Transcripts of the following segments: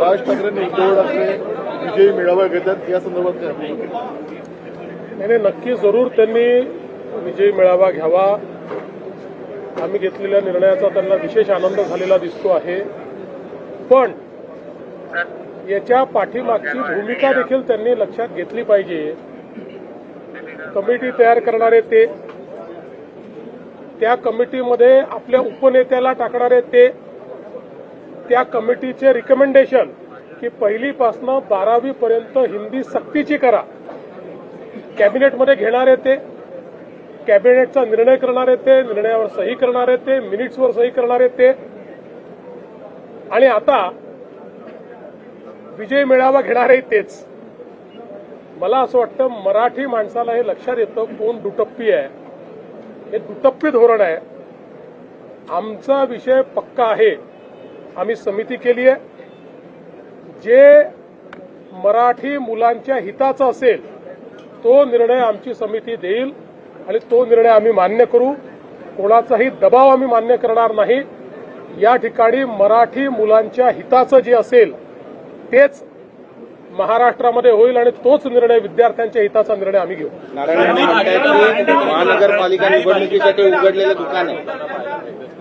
राज ठाकरे उद्धव ठाकरे विजयी मेळावा घेतात या संदर्भात काय आपण नाही, नक्की जरूर त्यांनी विजयी मेळावा घ्यावा. आम्ही घेतलेल्या निर्णयाचा त्यांना विशेष आनंद झालेला दिसतो आहे. पण याच्या पाठीमागची भूमिका देखील त्यांनी लक्षात घेतली पाहिजे. कमिटी तयार करणारे ते, त्या कमिटीमध्ये आपल्या उपनेत्याला टाकणारे ते, त्या कमिटीचे रिकमेंडेशन की पहिलीपासनं 12वी पर्यंत हिंदी सक्तीची करा, कॅबिनेटमध्ये घेणारे ते, कॅबिनेटचा निर्णय करणारे ते, निर्णयावर सही करणारे ते, मिनिट्सवर सही करणारे ते, आणि आता विजय मेळावा घेणारे तेच. मला असं वाटतं मराठी माणसाला हे लक्षात येतं कोण दुटप्पी आहे. हे दुटप्पी धोरण आहे. आमचा विषय पक्का आहे. आम्ही समिती केली आहे. जे मराठी मुलांच्या हिताचा असेल तो निर्णय आमची समिती देईल आणि तो निर्णय आम्ही मान्य करू. कोणाचाही दबाव आम्ही मान्य करणार नाही. या ठिकाणी मराठी मुलांच्या हिताचं जे असेल तेच महाराष्ट्रामध्ये होईल आणि तोच निर्णय विद्यार्थ्यांच्या हिताचा निर्णय आम्ही घेऊ. महानगरपालिका निवडणुकीसाठी उघडलेलं दुकान आहे.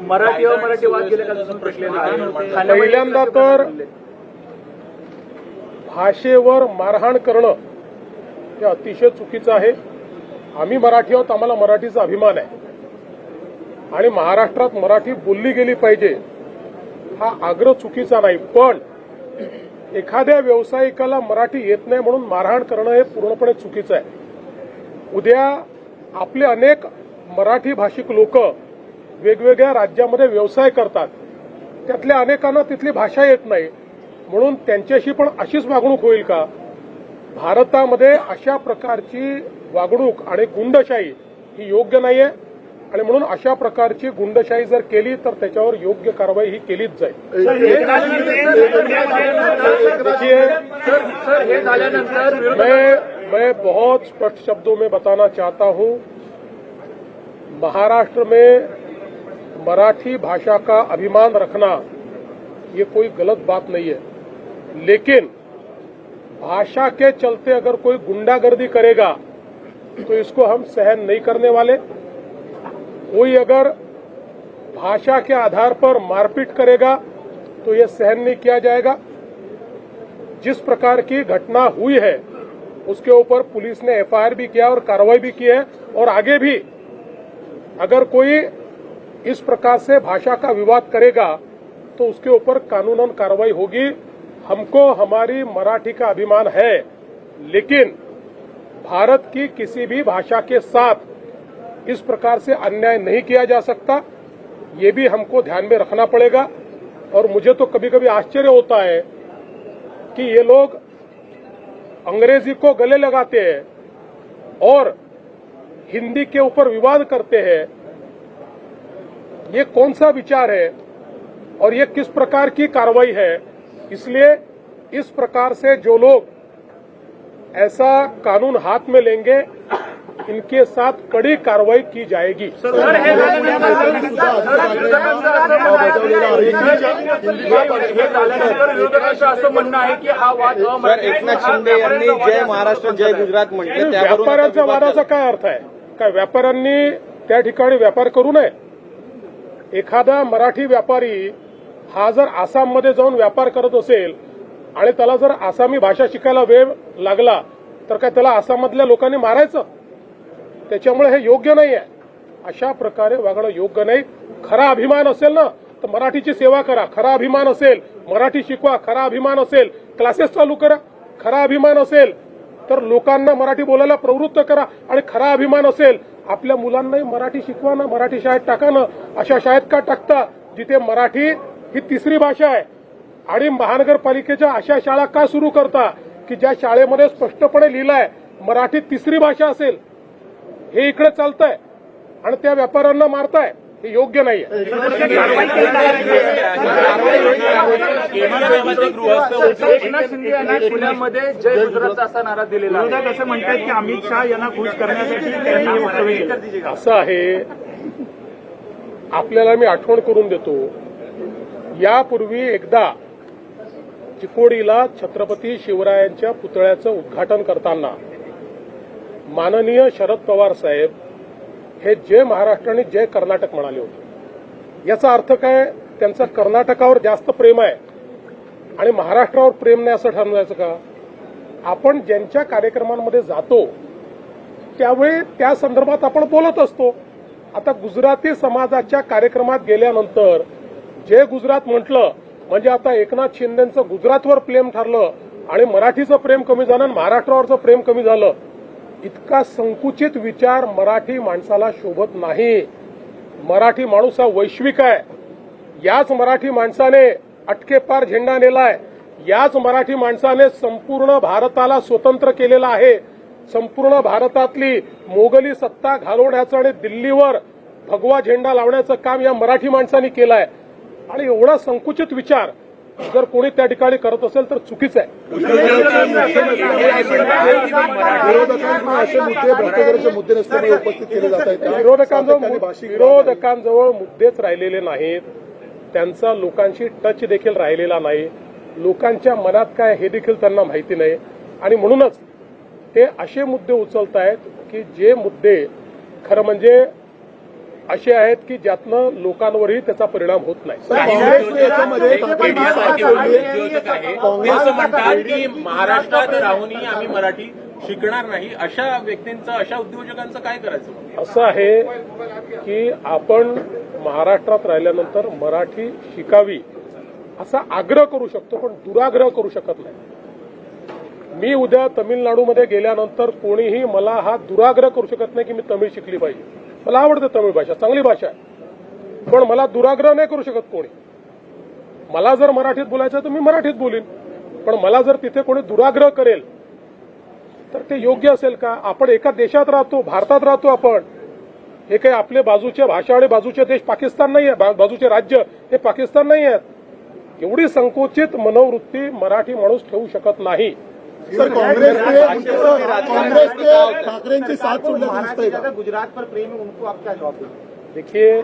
मराठी व मराठी वाद गेले का जसं प्रश्न आहे. पहिल्यांदा तर भाषेवर मारहाण करणं हे अतिशय चुकीचं आहे. आम्ही मराठी आहोत, आम्हाला मराठीचा अभिमान आहे आणि महाराष्ट्रात मराठी बोलली गेली पाहिजे हा आग्रह चुकीचा नाही. पण एखाद्या व्यावसायिकाला मराठी येत नाही म्हणून मारहाण करणं हे पूर्णपणे चुकीचं आहे. उद्या आपले अनेक मराठी भाषिक लोक वेगवेगळ्या राज्यामध्ये व्यवसाय करतात. त्यातल्या अनेकांना तिथली भाषा येत नाही म्हणून त्यांच्याशी पण अशीच वागणूक होईल का? भारतामध्ये अशा प्रकारची वागणूक आणि गुंडशाही ही योग्य नाहीये आणि म्हणून अशा प्रकारची गुंडशाही जर केली तर त्याच्यावर योग्य कारवाई ही केलीच जाईल. मैं बहुत स्पष्ट शब्दों में बताना चाहता हूं, महाराष्ट्र में मराठी भाषा का अभिमान रखना ये कोई गलत बात नहीं है, लेकिन भाषा के चलते अगर कोई गुंडागर्दी करेगा तो इसको हम सहन नहीं करने वाले. कोई अगर भाषा के आधार पर मारपीट करेगा तो ये सहन नहीं किया जाएगा. जिस प्रकार की घटना हुई है उसके ऊपर पुलिस ने एफआईआर भी किया और कार्रवाई भी की है और आगे भी अगर कोई इस प्रकार से भाषा का विवाद करेगा तो उसके ऊपर कानूनन कार्रवाई होगी. हमको हमारी मराठी का अभिमान है, लेकिन भारत की किसी भी भाषा के साथ इस प्रकार से अन्याय नहीं किया जा सकता. ये भी हमको ध्यान में रखना पड़ेगा. और मुझे तो कभी कभी आश्चर्य होता है कि ये लोग अंग्रेजी को गले लगाते हैं और हिंदी के ऊपर विवाद करते हैं. ये कौन सा विचार है और ये किस प्रकार की कार्रवाई है? इसलिए इस प्रकार से जो लोग ऐसा कानून हाथ में लेंगे इनके साथ कड़ी कार्रवाई की जाएगी. असं म्हणणं आहे की हा वाद एकनाथ शिंदे यांनी जय महाराष्ट्र जय गुजरात म्हटले. व्यापाऱ्यांच्या वादाचा काय अर्थ आहे? काय व्यापाऱ्यांनी त्या ठिकाणी व्यापार करू नये? एखादा मराठी व्यापारी हा जर आसाममध्ये जाऊन व्यापार करत असेल आणि त्याला जर आसामी भाषा शिकायला वेळ लागला तर काय त्याला आसाममधल्या लोकांनी मारायचं? त्याच्यामुळे हे योग्य नाही आहे. अशा प्रकारे वागणं योग्य नाही. खरा अभिमान असेल ना तर मराठीची सेवा करा. खरा अभिमान असेल मराठी शिकवा. खरा अभिमान असेल क्लासेस चालू करा. खरा अभिमान असेल तर लोकांना मराठी बोलायला प्रवृत्त करा. आणि खरा अभिमान असेल आपल्या मुलांनाही मराठी शिकवा ना, मराठी शाळेत टाका ना. अशा शाळेत का टाकता जिथे मराठी ही तिसरी भाषा आहे? आणि महानगरपालिकेच्या अशा शाळा का सुरू करता की ज्या शाळेमध्ये स्पष्टपणे लिहिलंय मराठी तिसरी भाषा असेल? हे इकडे चालतंय आणि त्या व्यापाऱ्यांना मारताय. हे योग्य नाहीये. एकनाथ शिंदे यांना पुण्यामध्ये जय गुजरात असा नारा दिलेला आहे. असं म्हणतात की अमित शहा यांना खुश करण्यासाठी त्यांनी हे वक्तव्य केलं. असं आहे, आपल्याला मी आठवण करून देतो. यापूर्वी एकदा चिकोडीला छत्रपती शिवरायांच्या पुतळ्याचं उद्घाटन करताना माननीय शरद पवार साहेब हे जय महाराष्ट्र आणि जय कर्नाटक म्हणाले होते. याचा अर्थ काय? त्यांचं कर्नाटकावर जास्त प्रेम आहे आणि महाराष्ट्रावर प्रेम नाही असं ठरवायचं का? आपण ज्यांच्या कार्यक्रमांमध्ये जातो त्यावेळी त्या संदर्भात आपण बोलत असतो. आता गुजराती समाजाच्या कार्यक्रमात गेल्यानंतर जे गुजरात म्हटलं म्हणजे आता एकनाथ शिंदेचं गुजरातवर प्रेम ठरलं आणि मराठीचं प्रेम कमी झालं आणि महाराष्ट्रावरचं प्रेम कमी झालं. इतका संकुचित विचार मराठी माणसाला शोभत नाही. मराठी माणूस हा वैश्विक आहे. याच मराठी माणसाने अटकेपार झेंडा नेलाय. याच मराठी माणसाने संपूर्ण भारताला स्वतंत्र केलेला आहे. संपूर्ण भारतातली मोगली सत्ता घालवण्याचं आणि दिल्लीवर भगवा झेंडा लावण्याचं काम या मराठी माणसांनी केलं आहे. आणि एवढा संकुचित विचार जर कोणी त्या ठिकाणी करत असेल तर चुकीचं आहे. असे मुद्दे भ्रष्टाचाराचे मुद्दे नसताना उपस्थित केले जात आहेत. विरोधकांजवळ मुद्देच राहिलेले नाहीत. त्यांचा लोकांशी टच देखील राहिलेला नाही. लोकांच्या मनात काय हे देखील त्यांना माहिती नाही. आणि म्हणूनच ते असे मुद्दे उचलत आहेत की जे मुद्दे खरं म्हणजे असे आहेत की ज्यातनं लोकांवरही त्याचा परिणाम होत नाही. काँग्रेस म्हणतात की महाराष्ट्रात राहूनही आम्ही मराठी शिकणार नाही. अशा व्यक्तींचं, अशा उद्योजकांचं काय करायचं? असं आहे की आपण महाराष्ट्रात राहिल्यानंतर मराठी शिकावी असा आग्रह करू शकतो पण दुराग्रह करू शकत नाही. मी उद्या तमिळनाडूमध्ये गेल्यानंतर कोणीही मला हा दुराग्रह करू शकत नाही की मी तमिळ शिकली पाहिजे. मला आवडते तमिळ भाषा, चांगली भाषा आहे, पण मला दुराग्रह नाही करू शकत कोणी. मला जर मराठीत बोलायचं तर मी मराठीत बोलीन, पण मला जर तिथे कोणी दुराग्रह करेल तर ते योग्य असेल का? आपण एका देशात राहतो, भारतात राहतो आपण. हे काही आपले बाजूचे भाषा आणि बाजूचे देश पाकिस्तान नाही आहे, बाजूचे राज्य हे पाकिस्तान नाही आहेत. एवढी संकुचित मनोवृत्ती मराठी माणूस ठेवू शकत नाही. सर, कांग्रेस ठाकरेंची साथ सोडण्यात गुजरात पर प्रेम है, उनको आप क्या जवाब देंगे? देखिए,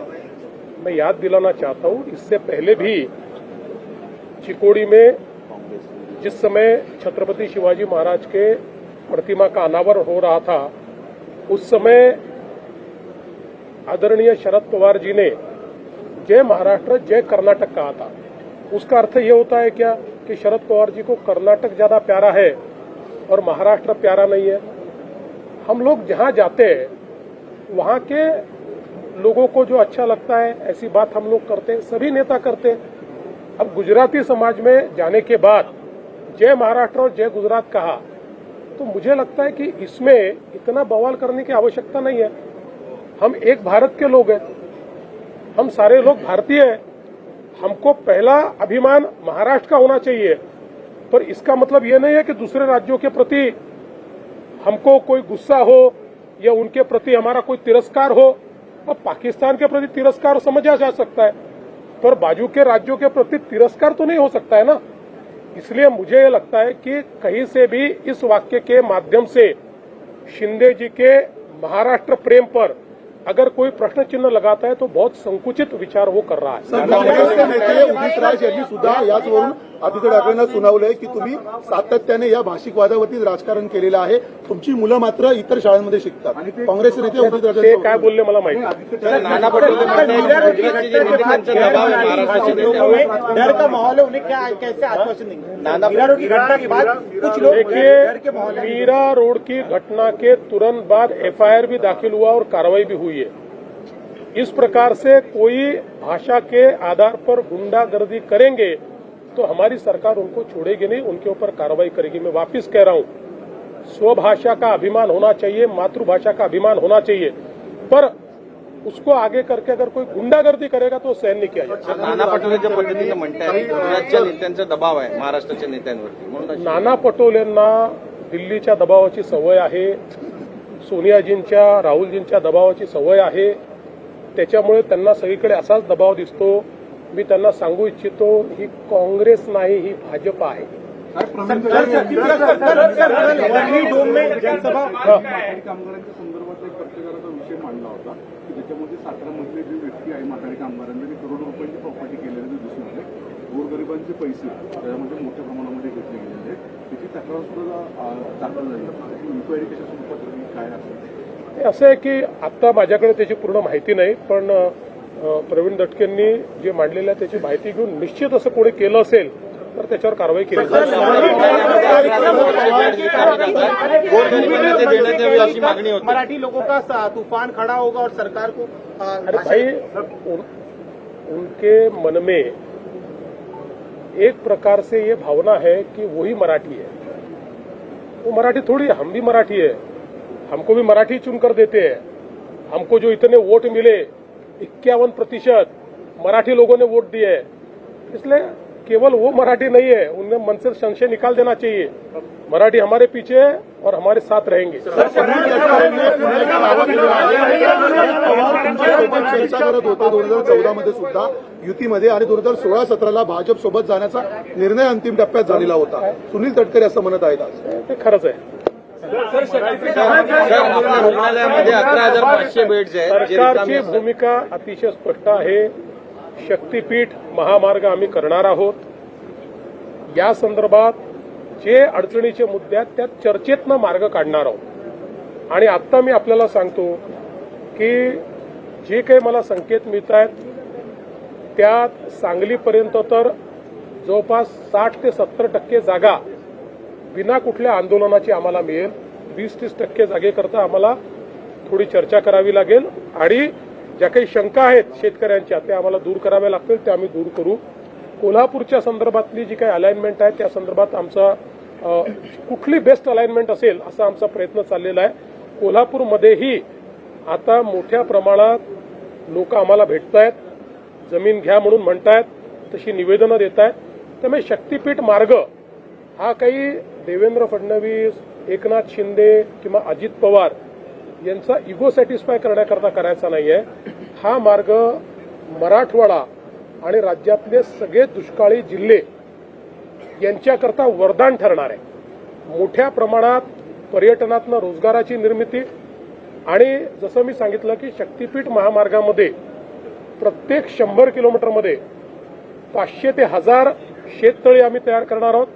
मैं याद दिलाना चाहता हूं, इससे पहले भी चिकोड़ी में जिस समय छत्रपति शिवाजी महाराज के प्रतिमा का अनावरण हो रहा था उस समय आदरणीय शरद पवार जी ने जय महाराष्ट्र जय कर्नाटक कहा था. उसका अर्थ ये होता है क्या कि शरद पवार जी को कर्नाटक ज्यादा प्यारा है और महाराष्ट्र प्यारा नहीं है? हम लोग जहां जाते हैं वहां के लोगों को जो अच्छा लगता है ऐसी बात हम लोग करते हैं, सभी नेता करते हैं. अब गुजराती समाज में जाने के बाद जय महाराष्ट्र और जय गुजरात कहा तो मुझे लगता है कि इसमें इतना बवाल करने की आवश्यकता नहीं है. हम एक भारत के लोग हैं, हम सारे लोग भारतीय हैं. हमको पहला अभिमान महाराष्ट्र का होना चाहिए, पर इसका मतलब ये नहीं है कि दूसरे राज्यों के प्रति हमको कोई गुस्सा हो या उनके प्रति हमारा कोई तिरस्कार हो. और पाकिस्तान के प्रति तिरस्कार समझा जा सकता है, पर बाजू के राज्यों के प्रति तिरस्कार तो नहीं हो सकता है ना. इसलिए मुझे ये लगता है कि कहीं से भी इस वाक्य के माध्यम से शिंदे जी के महाराष्ट्र प्रेम पर अगर कोई प्रश्न चिन्ह लगाता है तो बहुत संकुचित विचार वो कर रहा है. काँग्रेसचे नेते उदित राज यांनी सुद्धा याचवरून आदित्य ठाकरेंना सुनावलंय की तुम्ही सातत्याने या भाषिक वादावरतीच राजकारण केलेलं आहे, तुमची मुलं मात्र इतर शाळांमध्ये शिकतात. काँग्रेसचे नेते उदित राज ते काय बोलले मला माहिती. नाना पटोले डर का माहौल है, उन्हें क्या कैसे आश्वासन देंगे? नाना की घटना के बाद कुछ लोग देखिए, मीरा रोड की घटना के तुरंत बाद एफआईआर भी दाखिल हुआ और कार्रवाई भी हुई है. इस प्रकार से कोई भाषा के आधार पर गुंडागर्दी करेंगे तो हमारी सरकार उनको छोड़ेगी नहीं, उनके ऊपर कार्रवाई करेगी. मैं वापस कह रहा हूं, स्वभाषा का अभिमान होना चाहिए, मातृभाषा का अभिमान होना चाहिए, पर उसको आगे करके अगर कोई गुंडागर्दी करेगा तो सहन नहीं किया जाएगा. नाना पटोले ज्या पद्धतीने म्हणतात गुजरातच्या नेत्यांचा दबाव आहे महाराष्ट्राच्या नेत्यांवरती, म्हणून नाना पटोलेंना दिल्लीच्या दबावाची सवय आहे, सोनियाजींच्या राहुलजींच्या दबावाची सवय आहे. त्याच्यामुळे त्यांना सगळीकडे असाच दबाव दिसतो. मी त्यांना सांगू इच्छितो, ही काँग्रेस नाही, ही भाजप आहे. कामगारांच्या संदर्भात एक पत्रकाराचा विषय मांडला होता की त्याच्यामध्ये 17 मधले जी व्यक्ती आहे माथाडी कामगारांनी करोडो रुपयांची प्रॉपर्टी केलेली दिसून आले. गोरगरिबांचे पैसे त्यामध्ये मोठ्या प्रमाणामध्ये घेतले गेलेले त्याची तक्रार सुद्धा दाखल झाली. इन्क्वायरी कशा स्वरूपात काय असेल ते असं आहे की आत्ता माझ्याकडे त्याची पूर्ण माहिती नाही, पण प्रवीण दटकेंनी जे मांडलेलं आहे त्याची माहिती घेऊन निश्चित असं कोणी केलं असेल तर त्याच्यावर कारवाई केली जाईल. मराठी लोगों का तूफान खड़ा होगा और सरकार को अरे भाई उनके मन में एक प्रकार से ये भावना है कि वही मराठी है. वो मराठी थोड़ी है, हम भी मराठी है. हमको भी मराठी चुनकर देते हैं. हमको जो इतने वोट मिले 51% मराठी लोगों ने वोट दिए है. इसलिए केवल वो मराठी नहीं है, उन्हें मन से संशय निकाल देना चाहिए. मराठी हमारे पीछे है और हमारे साथ रहेंगे. चर्चा करत होते 2014 मध्ये सुद्धा युतीमध्ये आणि 2016-17ला भाजप सोबत जाण्याचा निर्णय अंतिम टप्प्यात झालेला होता. सुनील तटकरे असं म्हणत आहेत आज. ते खरंच आहे. रुग्णालयामध्ये 11,500 बेड्स आहेत. सरकारची भूमिका अतिशय स्पष्ट आहे. शक्तीपीठ महामार्ग आम्ही करणार आहोत. या संदर्भात जे अडचणीचे मुद्दे आहेत त्या चर्चेतनं मार्ग काढणार आहोत. आणि आत्ता मी आपल्याला सांगतो की जे काही मला संकेत मिळत आहेत त्यात सांगलीपर्यंत तर जवळपास 60 ते 70% जागा बिना कुठल्या आंदोलनाची आम्हाला मिळेल. 20-30% जागेकरता आम्हाला थोडी चर्चा करावी लागेल आणि ज्या काही शंका आहेत शेतकऱ्यांच्या त्या आम्हाला दूर कराव्या लागतील, त्या आम्ही दूर करू. कोल्हापूरच्या संदर्भातली जी काही अलाइनमेंट आहे त्या संदर्भात आमचा कुठली बेस्ट अलाइनमेंट असेल असा आमचा प्रयत्न चाललेला आहे. कोल्हापूरमध्येही आता मोठ्या प्रमाणात लोक आम्हाला भेटत आहेत, जमीन घ्या म्हणून म्हणतायत, तशी निवेदनं देत आहेत. त्यामुळे शक्तीपीठ मार्ग हा काही देवेंद्र फडणवीस, एकनाथ शिंदे किंवा अजित पवार यांचा इगो सॅटिस्फाय करण्याकरता करायचा नाहीये. हा मार्ग मराठवाडा आणि राज्यातले सगळे दुष्काळी जिल्हे यांच्याकरता वरदान ठरणार आहे. मोठ्या प्रमाणात पर्यटनातनं रोजगाराची निर्मिती आणि जसं मी सांगितलं की शक्तीपीठ महामार्गामध्ये प्रत्येक 100 किलोमीटरमध्ये 500 ते 1000 शेततळी आम्ही तयार करणार आहोत.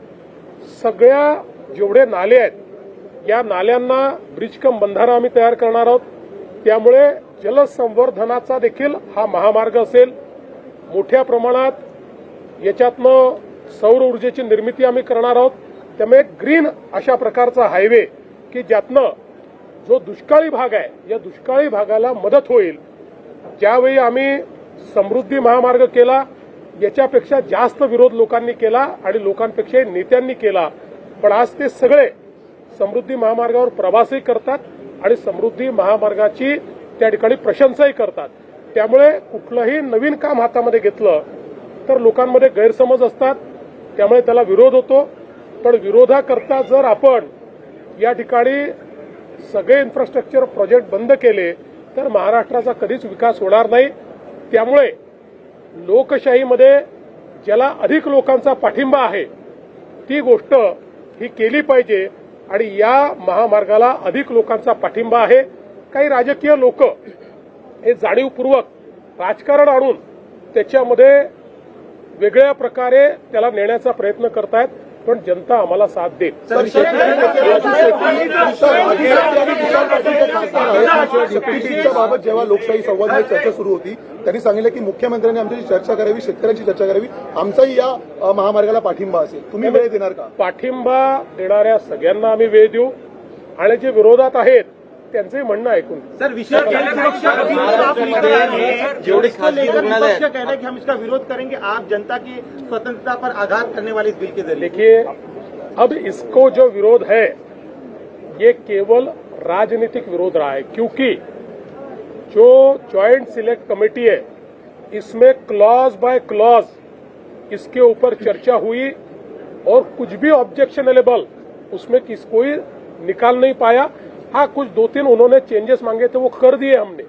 सगळ्या जेवढे नाले आहेत या नाल्यांना ब्रिजकम बंधारा आम्ही तयार करणार आहोत. त्यामुळे जलसंवर्धनाचा देखील हा महामार्ग असेल. मोठ्या प्रमाणात याच्यातनं सौर ऊर्जेची निर्मिती आम्ही करणार आहोत. त्यामुळे ग्रीन अशा प्रकारचा हायवे की ज्यातनं जो दुष्काळी भाग आहे या दुष्काळी भागाला मदत होईल. ज्यावेळी आम्ही समृद्धी महामार्ग केला याच्यापेक्षा जास्त विरोध लोकांनी केला आणि लोकांपेक्षा नेत्यांनी केला, पण आज ते सगळे समृद्धी महामार्गावर प्रवासही करतात आणि समृद्धी महामार्गाची त्या ठिकाणी प्रशंसाही करतात. त्यामुळे कुठलंही नवीन काम हातामध्ये घेतलं तर लोकांमध्ये गैरसमज असतात, त्यामुळे त्याला विरोध होतो. पण विरोधाकरता जर आपण या ठिकाणी सगळे इन्फ्रास्ट्रक्चर प्रोजेक्ट बंद केले तर महाराष्ट्राचा कधीच विकास होणार नाही. त्यामुळे लोकशाहीमध्ये ज्याला अधिक लोकांचा पाठिंबा आहे ती गोष्ट ही केली पाहिजे आणि या महामार्गाला अधिक लोकांचा पाठिंबा आहे. काही राजकीय लोक हे जाणीवपूर्वक राजकारण आणून त्याच्यामध्ये वेगळ्या प्रकारे त्याला नेण्याचा प्रयत्न करतायत, पण जनता आम्हाला साथ देईल. बाबत जेव्हा लोकशाही संवादात चर्चा सुरू होती त्यांनी सांगितलं की मुख्यमंत्र्यांनी आमच्याशी चर्चा करावी, शेतकऱ्यांची चर्चा करावी, आमचाही या महामार्गाला पाठिंबा असेल. तुम्ही वेळ देणार का? पाठिंबा देणाऱ्या सगळ्यांना आम्ही वेळ देऊ आणि जे विरोधात आहेत त्यांचंही म्हणणं ऐकून. सर, विषय जेवढे खासगी रुग्णालय कह रहे हैं कि हम इसका विरोध करेंगे, आप जनता की स्वतंत्रता पर आघात करने वाले इस बिल के जरिए. देखिए, अब इसको जो विरोध है ये केवल राजनीतिक विरोध रहा है, क्योंकि जो ज्वाइंट सिलेक्ट कमेटी है इसमें क्लॉज बाय क्लॉज इसके ऊपर चर्चा हुई और कुछ भी ऑब्जेक्शनेबल उसमें कोई निकाल नहीं पाया. हाँ, कुछ 2-3 उन्होंने चेंजेस मांगे थे वो कर दिए हमने.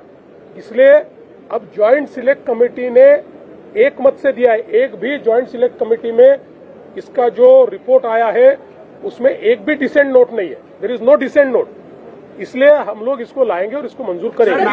इसलिए अब ज्वाइंट सिलेक्ट कमेटी ने एक मत से दिया है. एक भी ज्वाइंट सिलेक्ट कमेटी में इसका जो रिपोर्ट आया है उसमें एक भी डिसेंट नोट नहीं है. There is no dissent note. इसलिए हम लोग इसको लाएंगे और इसको मंजूर करेंगे.